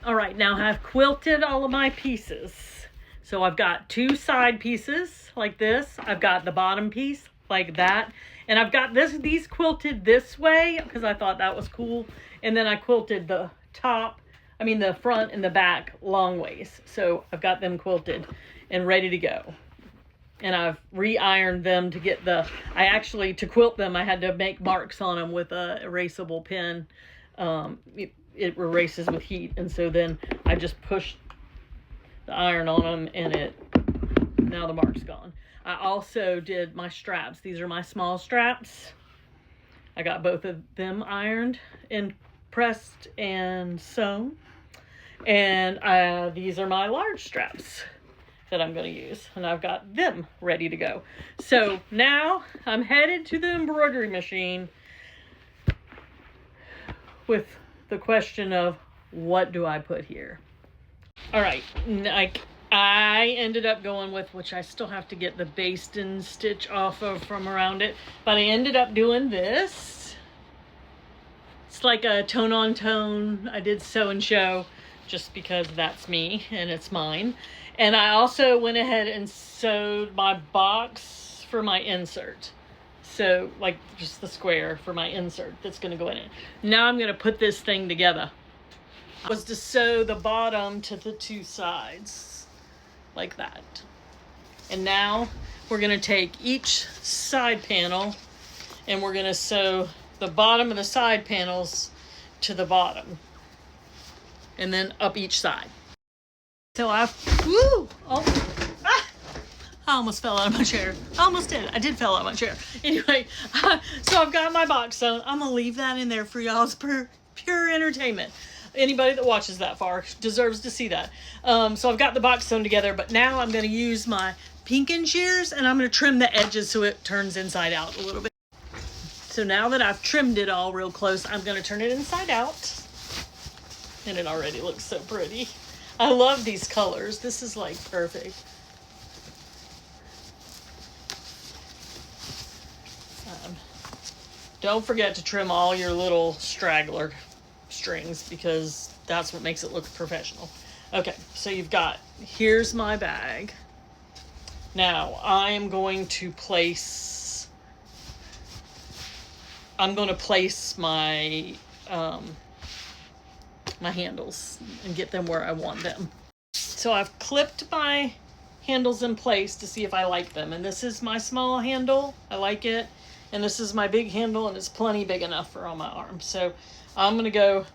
All right, now I've quilted all of my pieces. So I've got two side pieces like this. I've got the bottom piece like that. And I've got these quilted this way because I thought that was cool. And then I quilted the the front and the back long ways. So I've got them quilted and ready to go. And I've re-ironed them to get to quilt them, I had to make marks on them with a erasable pen. It erases with heat, and so then I just pushed the iron on them, and now the mark's gone. I also did my straps. These are my small straps. I got both of them ironed and pressed and sewn. And these are my large straps that I'm going to use, and I've got them ready to go. So now I'm headed to the embroidery machine with the question of what do I put here. All right, I ended up going with, which I still have to get the basting stitch off of from around it, but I ended up doing this. It's like a tone on tone. I did sew and show just because that's me and it's mine. And I also went ahead and sewed my box for my insert. So like just the square for my insert that's going to go in it. Now I'm going to put this thing together. Was to sew the bottom to the two sides like that. And now we're going to take each side panel and we're going to sew the bottom of the side panels to the bottom and then up each side. So I almost fell out of my chair. I almost did. I did fall out of my chair. Anyway, so I've got my box sewn. I'm going to leave that in there for y'all's pure entertainment. Anybody that watches that far deserves to see that. So I've got the box sewn together, but now I'm going to use my pinking shears and I'm going to trim the edges so it turns inside out a little bit. So now that I've trimmed it all real close, I'm going to turn it inside out. And it already looks so pretty. I love these colors. This is like perfect. Don't forget to trim all your little straggler strings because that's what makes it look professional. Okay, so here's my bag. Now I am going to place my my handles and get them where I want them. So I've clipped my handles in place to see if I like them. And this is my small handle. I like it. And this is my big handle, and it's plenty big enough for all my arms. So I'm going to go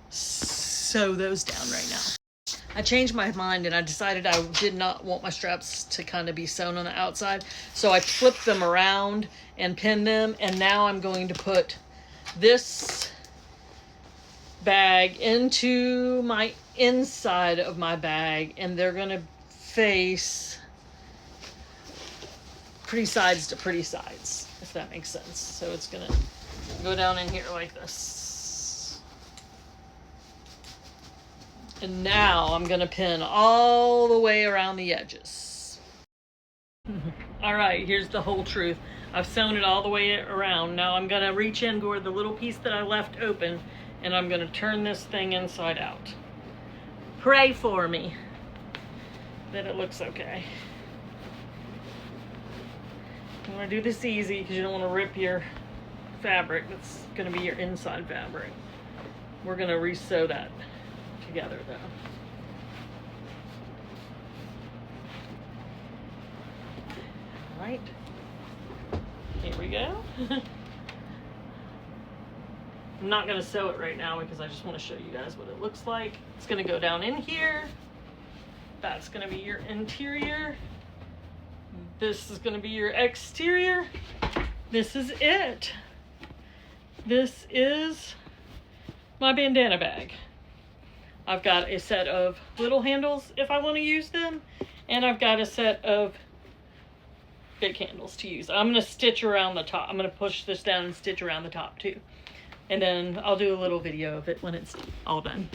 sew those down right now. I changed my mind and I decided I did not want my straps to kind of be sewn on the outside. So I flipped them around and pinned them. And now I'm going to put this bag into my inside of my bag, and they're going to face pretty sides to pretty sides, if that makes sense. So it's going to go down in here like this. And now I'm going to pin all the way around the edges. All right, here's the whole truth. I've sewn it all the way around. Now I'm going to reach in toward the little piece that I left open, and I'm going to turn this thing inside out. Pray for me that it looks okay. You want to do this easy because you don't want to rip your fabric. That's going to be your inside fabric. We're going to re-sew that together though. All right. Here we go. I'm not going to sew it right now because I just want to show you guys what it looks like. It's going to go down in here. That's going to be your interior. This is going to be your exterior. This is it. This is my bandana bag. I've got a set of little handles if I want to use them, and I've got a set of big handles to use. I'm going to stitch around the top. I'm going to push this down and stitch around the top too. And then I'll do a little video of it when it's all done.